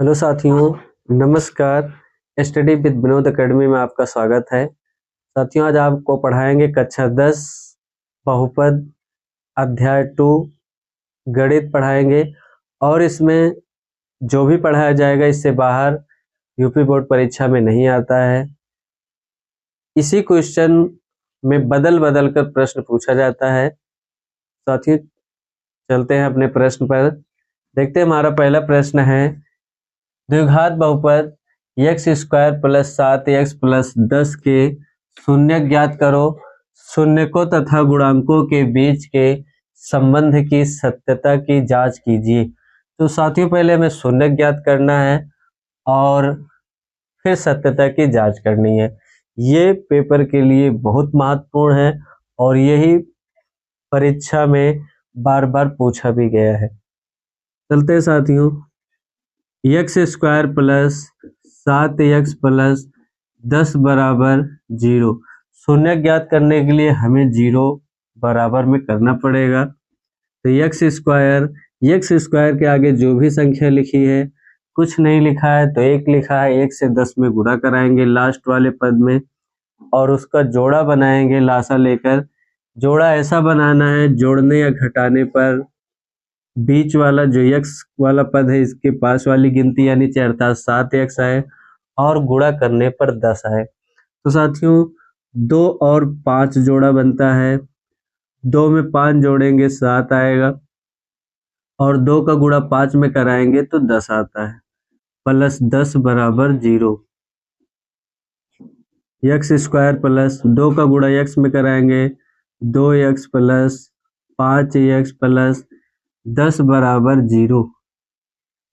Hello साथियों, नमस्कार। Study with Vinod academy में आपका स्वागत है। साथियों, आज आपको पढ़ाएंगे कक्षा 10 बहुपद अध्याय 2 गणित पढ़ाएंगे। और इसमें जो भी पढ़ाया जाएगा इससे बाहर यूपी बोर्ड परीक्षा में नहीं आता है। इसी क्वेश्चन में बदल बदल कर प्रश्न पूछा जाता है। साथियों, चलते हैं अपने प्रश्न पर। देखते हैं, हमारा पहला प्रश्न है, द्विघात बहुपद x square plus 7x plus 10 के शून्य ज्ञात करो। शून्यकों तथा गुणांकों के बीच के संबंध की सत्यता की जांच कीजिए। तो साथियों, पहले हमें शून्य ज्ञात करना है और फिर सत्यता की जांच करनी है। ये पेपर के लिए बहुत महत्वपूर्ण है और यही परीक्षा में बार बार पूछा भी गया है। चलते हैं साथियों, x square plus 7x plus 10 बराबर 0। शून्य ज्ञात करने के लिए हमें 0 बराबर में करना पड़ेगा। तो एक्स स्क्वायर के आगे जो भी संख्या लिखी है, कुछ नहीं लिखा है तो 1 लिखा है, 1 से 10 में गुणा कराएंगे लास्ट वाले पद में और उसका जोड़ा बनाएंगे लासा लेकर। जोड़ा ऐसा बनाना है, जोड़ने या घटाने पर बीच वाला जो x वाला पद है इसके पास वाली गिनती यानी अर्थात 7x आए और गुणा करने पर 10 आए। तो साथियों, 2 और 5 जोड़ा बनता है। 2 में 5 जोड़ेंगे 7 आएगा और 2 का गुणा 5 में कराएंगे तो 10 आता है। प्लस 10 बराबर 0। एक्स स्क्वायर प्लस 2 का गुणा x में कराएंगे 2x प्लस 5x प्लस 10 बराबर 0।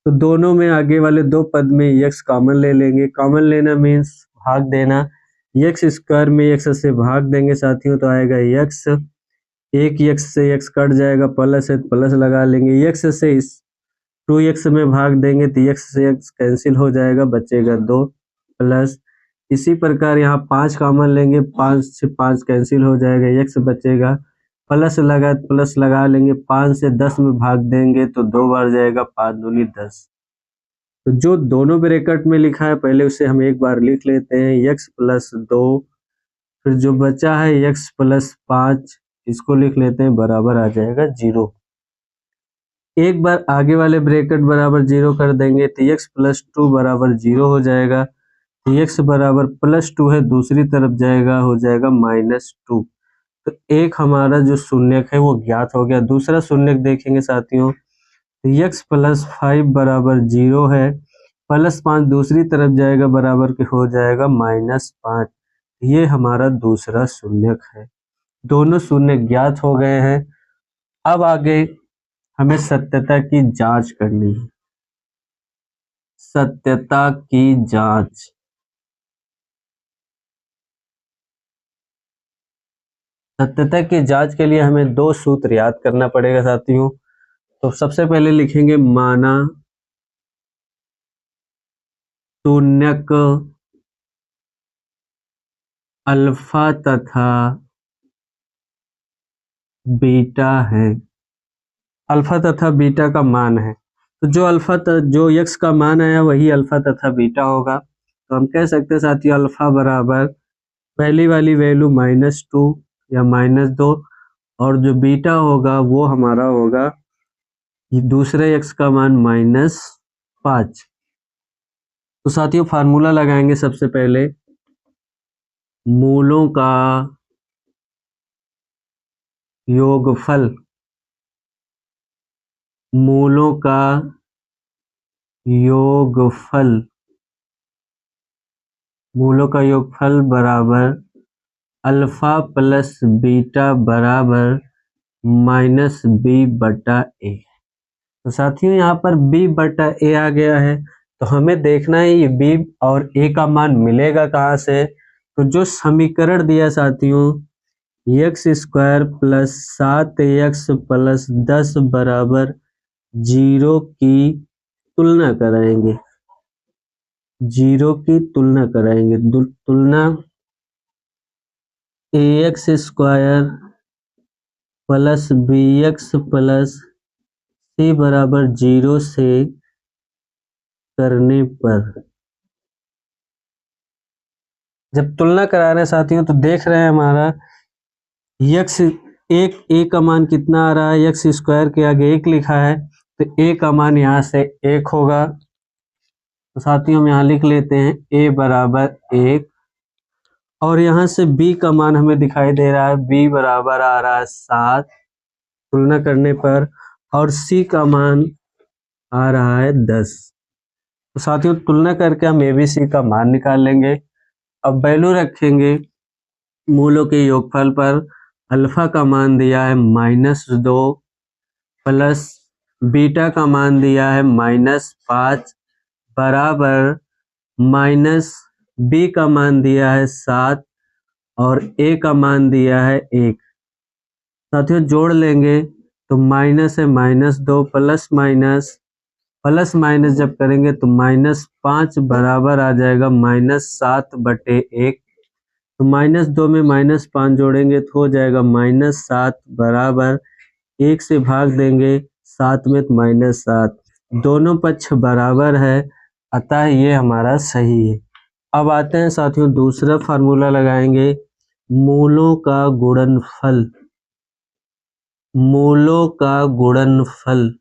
तो दोनों में आगे वाले दो पद में x कॉमन ले लेंगे। कॉमन लेना मीन्स भाग देना। x स्क्वायर में x से भाग देंगे साथियों तो आएगा x। एक x से x कट जाएगा, प्लस है प्लस लगा लेंगे। x से इस 2x में भाग देंगे तो x से x कैंसिल हो जाएगा, बचेगा 2 प्लस। इसी प्रकार यहाँ 5 कॉमन लेंगे, 5 से 5 कैंसिल हो जाएगा, x बचेगा, प्लस लगा लेंगे। 5 से 10 में भाग देंगे तो 2 बार जाएगा, 5 दूनी 10। तो जो दोनों ब्रैकेट में लिखा है पहले उसे हम एक बार लिख लेते हैं, x प्लस 2, फिर जो बचा है x प्लस 5 इसको लिख लेते हैं, बराबर आ जाएगा 0। एक बार आगे वाले ब्रैकेट बराबर 0 कर देंगे तो x प्लस 2 बराबर 0 हो जाएगा। x बराबर प्लस 2 है, दूसरी तरफ जाएगा, हो जाएगा -2। तो एक हमारा जो शून्यक है वो ज्ञात हो गया। दूसरा शून्यक देखेंगे साथियों, x प्लस 5 बराबर 0 है, प्लस 5 दूसरी तरफ जाएगा, बराबर के हो जाएगा -5। ये हमारा दूसरा शून्यक है। दोनों शून्य ज्ञात हो गए हैं। अब आगे हमें सत्यता की जांच करनी है। सत्यता की जांच। सत्यता की जांच के लिए हमें 2 सूत्र याद करना पड़ेगा साथियों। तो सबसे पहले लिखेंगे माना शून्यक अल्फा तथा बीटा है। अल्फा तथा बीटा का मान है, तो जो x का मान आया वही अल्फा तथा बीटा होगा। तो हम कह सकते हैं साथियों, अल्फा बराबर पहली वाली वैल्यू -2 या -2 और जो बीटा होगा वो हमारा होगा दूसरे x का मान -5। तो साथियों, फार्मूला लगाएंगे सबसे पहले, मूलों का योगफल, मूलों का योगफल, मूलों का योगफल बराबर अल्फा प्लस बीटा बराबर -b/a। तो साथियों, यहाँ पर b/a आ गया है, तो हमें देखना है ये b और a का मान मिलेगा कहाँ से। तो जो समीकरण दिया साथियों, x square plus 7x plus 10 बराबर 0 की तुलना कराएंगे। 0 की तुलना कराएंगे। तुलना ax square plus bx plus c बराबर 0 से करने पर, जब तुलना करा रहे हैं साथियों तो देख रहे हैं हमारा यक्स एक ए का मान कितना आ रहा है, यक्स स्क्वायर के आगे एक लिखा है तो ए का मान यहाँ से एक होगा। तो साथियों हम यहाँ लिख लेते हैं ए बराबर एक, और यहाँ से बी का मान हमें दिखाई दे रहा है, बी बराबर आ रहा है 7 तुलना करने पर, और सी का मान आ रहा है 10। तो साथियों तुलना करके हम ए बी सी का मान निकाल लेंगे। अब वैल्यू रखेंगे मूलों के योगफल पर। अल्फा का मान दिया है -2 प्लस बीटा का मान दिया है -5 बराबर माइनस बी का मान दिया है 7 और ए का मान दिया है 1। साथियों जोड़ लेंगे तो माइनस है -2 प्लस माइनस जब करेंगे तो -5 बराबर आ जाएगा -7/1। तो -2 में -5 जोड़ेंगे तो हो जाएगा -7 बराबर 1 से भाग देंगे 7 में तो -7, दोनों पक्ष बराबर है, अतः ये हमारा सही है। अब आते हैं साथियों दूसरा फार्मूला लगाएंगे, मूलों का गुणनफल। मूलों का गुणनफल,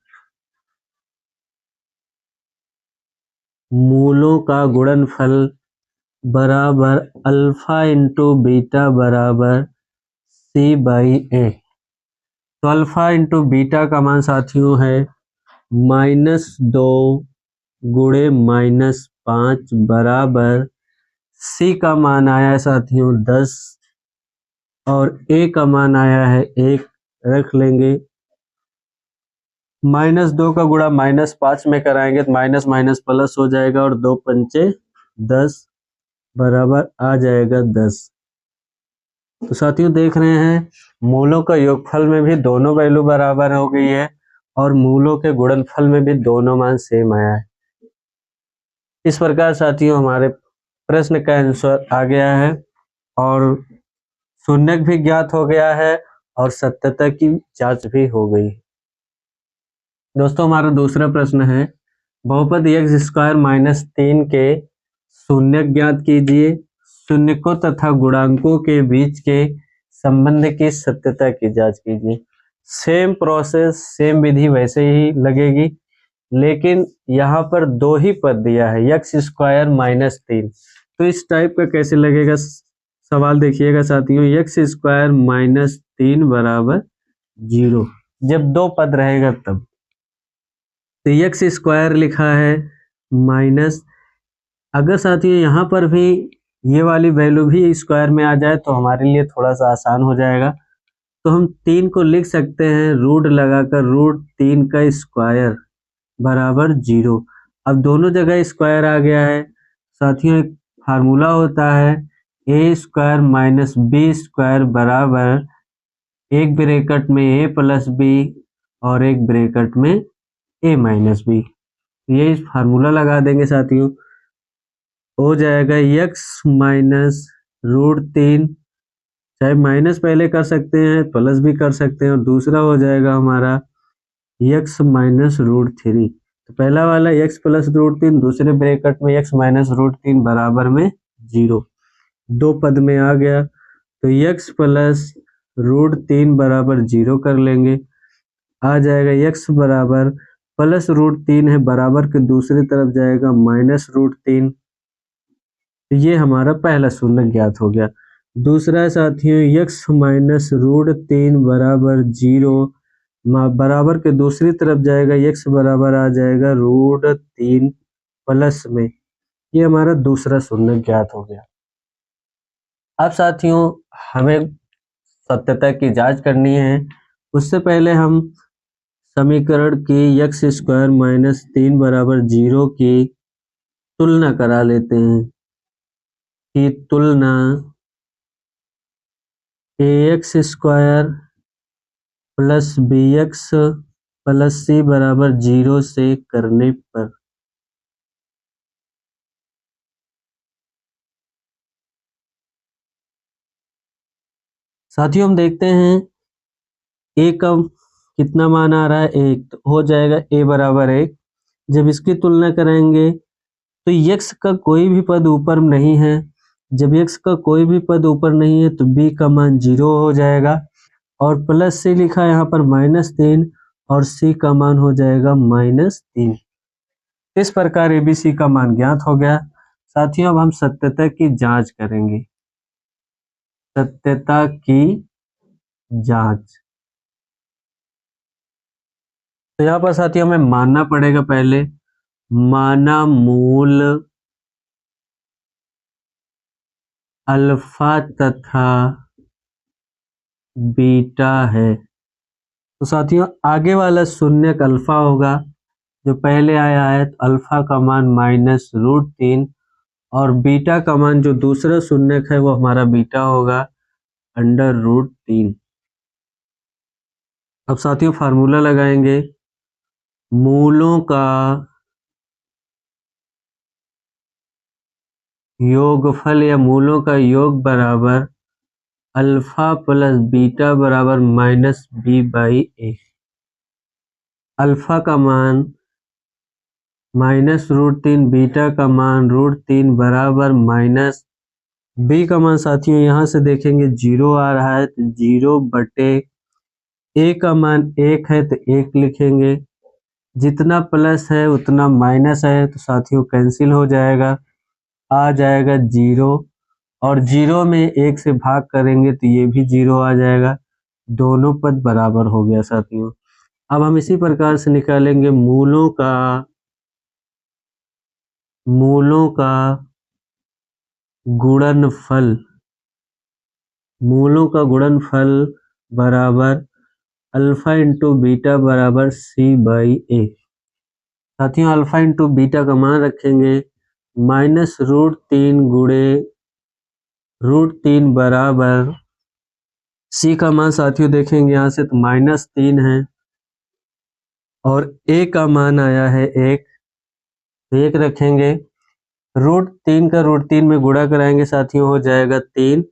मूलों का गुणनफल बराबर अल्फा इंटू बीटा बराबर C/A। तो अल्फा इंटू बीटा का मान साथियों है -2 गुणे -5 बराबर सी का मान आया है साथियों 10 और ए का मान आया है 1। रख लेंगे -2 का गुणा -5 में कराएंगे तो माइनस माइनस प्लस हो जाएगा और 2 पंचे 10 बराबर आ जाएगा 10। तो साथियों देख रहे हैं मूलों का योगफल में भी दोनों वैल्यू बराबर हो गई है और मूलों के गुणनफल में भी दोनों मान सेम आया है। इस प्रकार साथियों हमारे प्रश्न का आंसर आ गया है और शून्यक भी ज्ञात हो गया है और सत्यता की जांच भी हो गई। दोस्तों हमारा दूसरा प्रश्न है, बहुपद x² - 3 के शून्यक ज्ञात कीजिए। शून्यकों तथा गुणांकों के बीच के संबंध की सत्यता की जांच कीजिए। सेम प्रोसेस सेम विधि वैसे ही लगेगी, लेकिन यहाँ पर दो ही पद दिया है x² - 3, तो इस टाइप का कैसे लगेगा सवाल देखिएगा साथियों। x² - 3 बराबर 0, जब दो पद रहेगा तब। तो x² लिखा है माइनस, अगर साथियों यहाँ पर भी ये वाली वैल्यू भी स्क्वायर में आ जाए तो हमारे लिए थोड़ा सा आसान हो जाएगा। तो हम 3 को लिख सकते हैं रूट लगाकर, √3 का स्क्वायर बराबर 0। अब दोनों जगह स्क्वायर आ गया है साथियों। एक फार्मूला होता है a² - b² बराबर एक ब्रैकेट में a + b और एक ब्रैकेट में a - b। ये फार्मूला लगा देंगे साथियों, हो जाएगा x -√3, चाहे माइनस पहले कर सकते हैं प्लस भी कर सकते हैं, और दूसरा हो जाएगा हमारा x -√3। तो पहला वाला x + √3, दूसरे ब्रैकेट में x -√3 बराबर में 0, दो पद में आ गया। तो x + √3 बराबर 0 कर लेंगे, आ जाएगा x बराबर +√3 है, बराबर के दूसरी तरफ जाएगा -√3। तो ये हमारा पहला शून्य ज्ञात हो गया। दूसरा साथियों x -√3 बराबर 0, बराबर के दूसरी तरफ जाएगा x बराबर आ जाएगा √3 प्लस में। ये हमारा दूसरा शून्य ज्ञात हो गया। अब साथियों हमें सत्यता की जांच करनी है, उससे पहले हम समीकरण की x² - 3 बराबर 0 की तुलना करा लेते हैं कि तुलना ax² + bx + c बराबर 0 से करने पर। साथियों हम देखते हैं a का कितना मान आ रहा है 1, तो हो जाएगा a बराबर 1। जब इसकी तुलना करेंगे तो x का कोई भी पद ऊपर नहीं है। जब x का कोई भी पद ऊपर नहीं है तो b का मान 0 हो जाएगा और प्लस से लिखा यहाँ पर -3 और c का मान हो जाएगा -3। इस प्रकार ABC का मान ज्ञात हो गया। साथियों अब हम सत्यता की जांच करेंगे। सत्यता की जांच, तो यहाँ पर साथियों हमें मानना पड़ेगा पहले, माना मूल अल्फा तथा बीटा है। तो साथियों आगे वाला शून्यक अल्फा होगा जो पहले आया है, तो अल्फा का मान -√3 और बीटा का मान जो दूसरा शून्यक है वो हमारा बीटा होगा √3। अब साथियों फार्मूला लगाएंगे, मूलों का योगफल या मूलों का योग बराबर अल्फा प्लस बीटा बराबर -b/a। अल्फा का मान -√3, बीटा का मान √3 बराबर माइनस b का मान साथियों यहाँ से देखेंगे 0 आ रहा है तो 0/a का मान 1 है तो 1 लिखेंगे। जितना प्लस है उतना माइनस है तो साथियों कैंसिल हो जाएगा, आ जाएगा 0 और 0 में 1 से भाग करेंगे तो ये भी 0 आ जाएगा। दोनों पद बराबर हो गया साथियों। अब हम इसी प्रकार से निकालेंगे मूलों का गुणनफल। मूलों का गुणनफल बराबर अल्फा इंटू बीटा बराबर c/a। साथियों अल्फा इंटू बीटा का मान रखेंगे -√3 गुणे √3 बराबर c का मान साथियों देखेंगे यहाँ से तो -3 है और a का मान आया है 1, तो 1 रखेंगे। √3 का √3 में गुणा कराएंगे साथियों हो जाएगा 3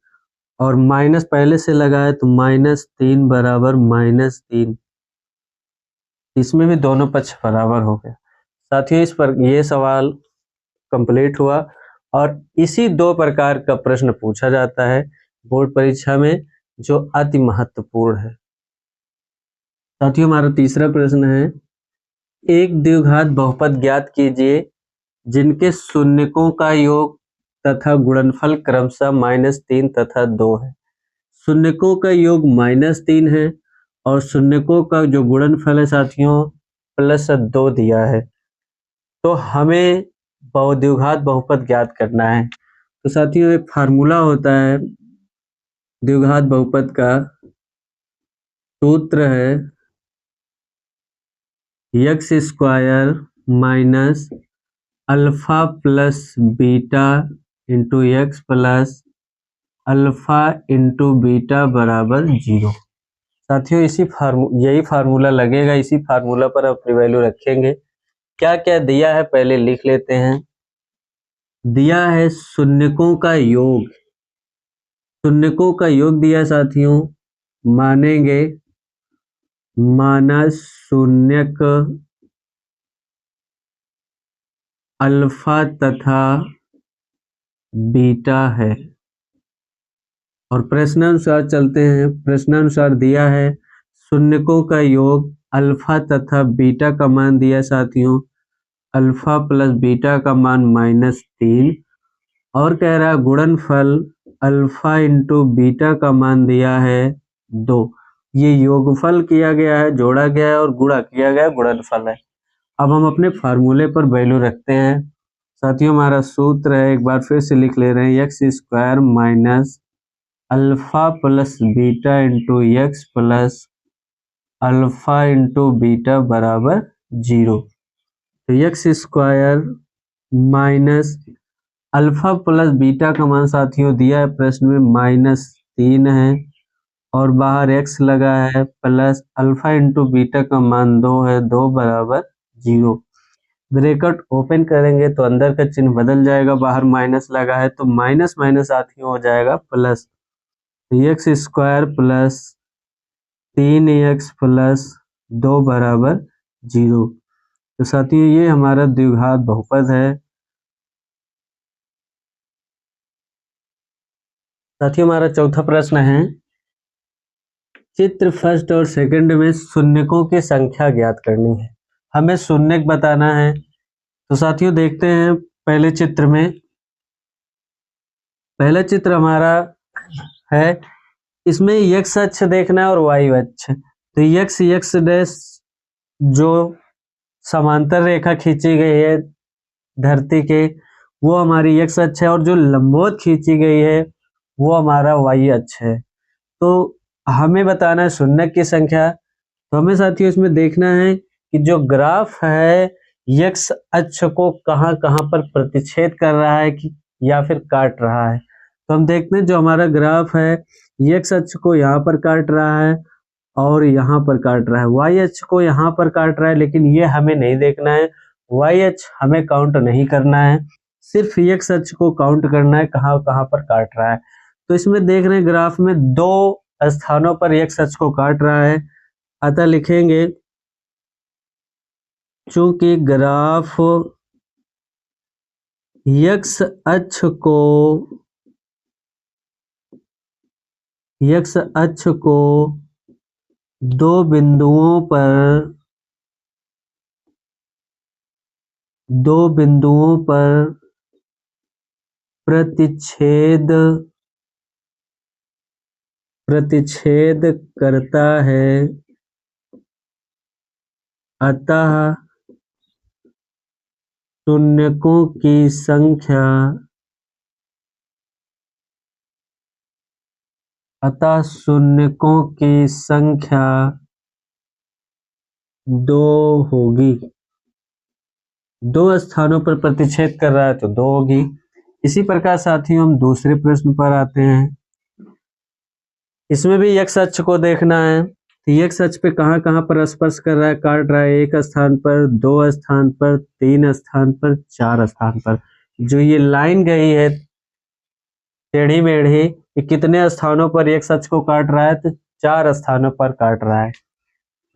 और माइनस पहले से लगा है तो -3 बराबर -3। इसमें भी दोनों पक्ष बराबर हो गए। साथियों इस पर ये सवाल कंप्लीट हुआ और इसी 2 प्रकार का प्रश्न पूछा जाता है बोर्ड परीक्षा में जो अति महत्वपूर्ण है। साथियों हमारा तीसरा प्रश्न है, एक द्विघात बहुपद ज्ञात कीजिए जिनके शून्यकों का योग तथा गुणनफल क्रमशः -3 तथा 2 है। शून्यकों का योग -3 है और शून्यकों का जो गुणनफल है साथियों +2 दिया है। तो हमें द्विघात बहुपद ज्ञात करना है। तो साथियों एक फार्मूला होता है द्विघात बहुपद का, सूत्र है x² minus alpha plus beta into x plus alpha into beta बराबर 0। साथियों यही फार्मूला लगेगा, इसी फार्मूला पर अपनी वैल्यू रखेंगे। क्या क्या दिया है पहले लिख लेते हैं। दिया है शून्यकों का योग, शून्यकों का योग दिया साथियों, मानेंगे माना शून्यक अल्फा तथा बीटा है और प्रश्नानुसार चलते हैं। प्रश्नानुसार दिया है शून्यकों का योग अल्फा तथा बीटा का मान दिया साथियों अल्फा प्लस बीटा का मान -3 और कह रहा है गुणनफल अल्फा इंटू बीटा का मान दिया है 2। ये योगफल किया गया है, जोड़ा गया है और गुणा किया गया है, गुणनफल है। अब हम अपने फार्मूले पर वैल्यू रखते हैं। साथियों हमारा सूत्र है, एक बार फिर से लिख ले रहे हैं, x² minus alpha plus beta into x plus alpha into beta बराबर 0। तो x² minus alpha plus beta का मान साथियों दिया है प्रश्न में -3 है और बाहर x लगा है प्लस अल्फा इंटू बीटा का मान 2 है, 2 बराबर 0। ब्रैकेट ओपन करेंगे तो अंदर का चिन्ह बदल जाएगा, बाहर माइनस लगा है तो माइनस माइनस साथियों हो जाएगा प्लस। तो x² प्लस 3x प्लस 2 बराबर 0। तो साथियों ये हमारा द्विघात बहुपद है। साथियों हमारा चौथा प्रश्न है, चित्र फर्स्ट और सेकंड में शून्यकों की संख्या ज्ञात करनी है। हमें शून्यक बताना है। तो साथियों देखते हैं पहले चित्र में। पहला चित्र हमारा है, इसमें x अक्ष देखना है और y अक्ष। तो x डैश जो समांतर रेखा खींची गई है धरती के, वो हमारी x अक्ष है, और जो लंबवत खींची गई है वो हमारा y अक्ष है। तो हमें बताना है शून्यक की संख्या। तो हमें साथियों इसमें देखना है कि जो ग्राफ है x अक्ष को कहाँ कहाँ पर प्रतिच्छेद कर रहा है कि या फिर काट रहा है। तो हम देखते हैं जो हमारा ग्राफ है x अक्ष को यहाँ पर काट रहा है और यहाँ पर काट रहा है, y अक्ष को यहाँ पर काट रहा है, लेकिन ये हमें नहीं देखना है। y अक्ष हमें काउंट नहीं करना है, सिर्फ x अक्ष को काउंट करना है कहाँ कहाँ पर काट रहा है। तो इसमें देख रहे हैं ग्राफ में दो स्थानों पर x अक्ष को काट रहा है, अतः लिखेंगे चूंकि ग्राफ x अक्ष को दो बिंदुओं पर प्रतिच्छेद करता है, अतः शून्यकों की संख्या 2 होगी। दो स्थानों पर प्रतिच्छेद कर रहा है तो 2 होगी। इसी प्रकार साथियों हम दूसरे प्रश्न पर आते हैं। इसमें भी x अक्ष को देखना है। तो x अक्ष पे कहाँ कहाँ पर स्पर्श कर रहा है, काट रहा है, 1 स्थान पर, 2 स्थान पर, 3 स्थान पर, 4 स्थान पर। जो ये लाइन गई है टेढ़ी मेढ़ी, ये कितने स्थानों पर x अक्ष को काट रहा है, तो 4 स्थानों पर काट रहा है।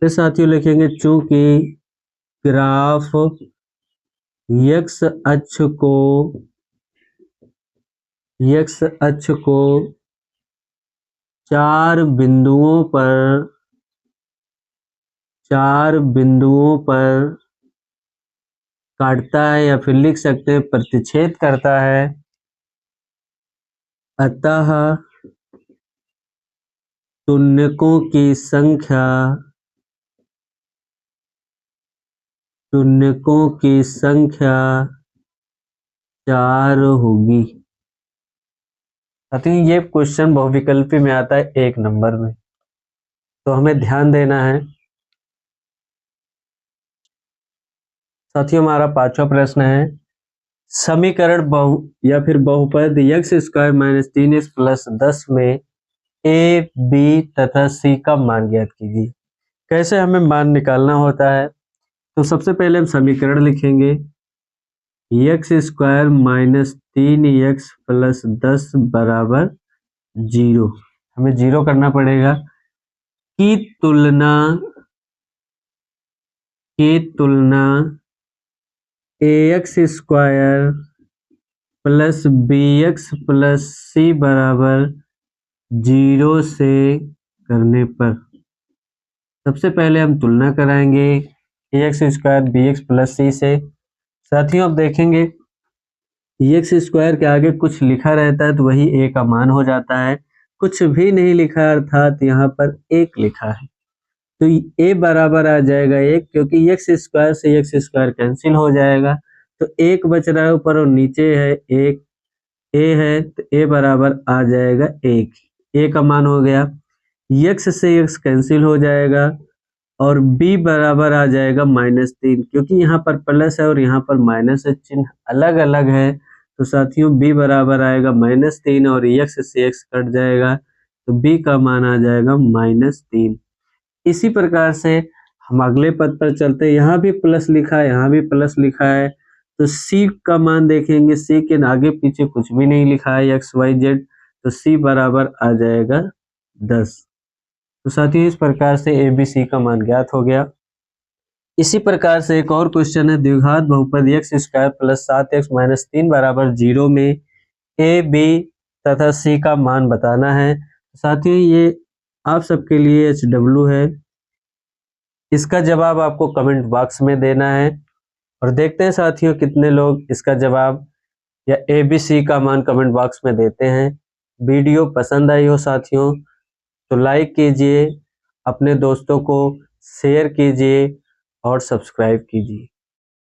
तो साथियों लिखेंगे चूंकि ग्राफ x अक्ष को 4 बिंदुओं पर काटता है, या फिर लिख सकते हैं प्रतिच्छेद करता है, अतः शून्यकों की संख्या 4 होगी। साथियों ये क्वेश्चन बहुविकल्पी में आता है 1 नंबर में, तो हमें ध्यान देना है। साथियों हमारा 5वां प्रश्न है, समीकरण या फिर बहुपद x² - 3x + 10 में a, b तथा c का मान ज्ञात कीजिए। कैसे हमें मान निकालना होता है, तो सबसे पहले हम समीकरण लिखेंगे x² - 3x + 10 = 0। हमें 0 करना पड़ेगा। की तुलना ax² + bx + c = 0 से करने पर सबसे पहले हम तुलना कराएंगे ax² bx + c से। साथियों अब देखेंगे ax² के आगे कुछ लिखा रहता है तो वही a का मान हो जाता है, कुछ भी नहीं लिखा अर्थात यहाँ पर 1 लिखा है, तो a बराबर आ जाएगा 1, क्योंकि x² से x² कैंसिल हो जाएगा, तो 1 बच रहा है ऊपर और नीचे है 1, a है तो a बराबर आ जाएगा 1, a का मान हो गया। x से x कैंसिल हो जाएगा और b बराबर आ जाएगा -3, क्योंकि यहाँ पर प्लस है और यहाँ पर माइनस है, चिन्ह अलग अलग है, तो साथियों b बराबर आएगा -3 और x से x कट जाएगा, तो b का मान आ जाएगा -3। इसी प्रकार से हम अगले पद पर चलते हैं, यहाँ भी प्लस लिखा है, यहाँ भी प्लस लिखा है, तो c का मान देखेंगे, c के आगे पीछे कुछ भी नहीं लिखा है x y z, तो c बराबर आ जाएगा 10। तो साथियों इस प्रकार से a b c का मान ज्ञात हो गया। इसी प्रकार से एक और क्वेश्चन है, द्विघात बहुपद x square plus 7x minus 3 बराबर 0 में a, b तथा c का मान बताना है। साथियों ये आप सबके लिए HW है, इसका जवाब आपको कमेंट बॉक्स में देना है और देखते हैं साथियों कितने लोग इसका जवाब या ABC का मान कमेंट बॉक्स में देते हैं। वीडियो पसंद आई हो साथियों तो लाइक कीजिए, अपने दोस्तों को शेयर कीजिए और सब्सक्राइब कीजिए।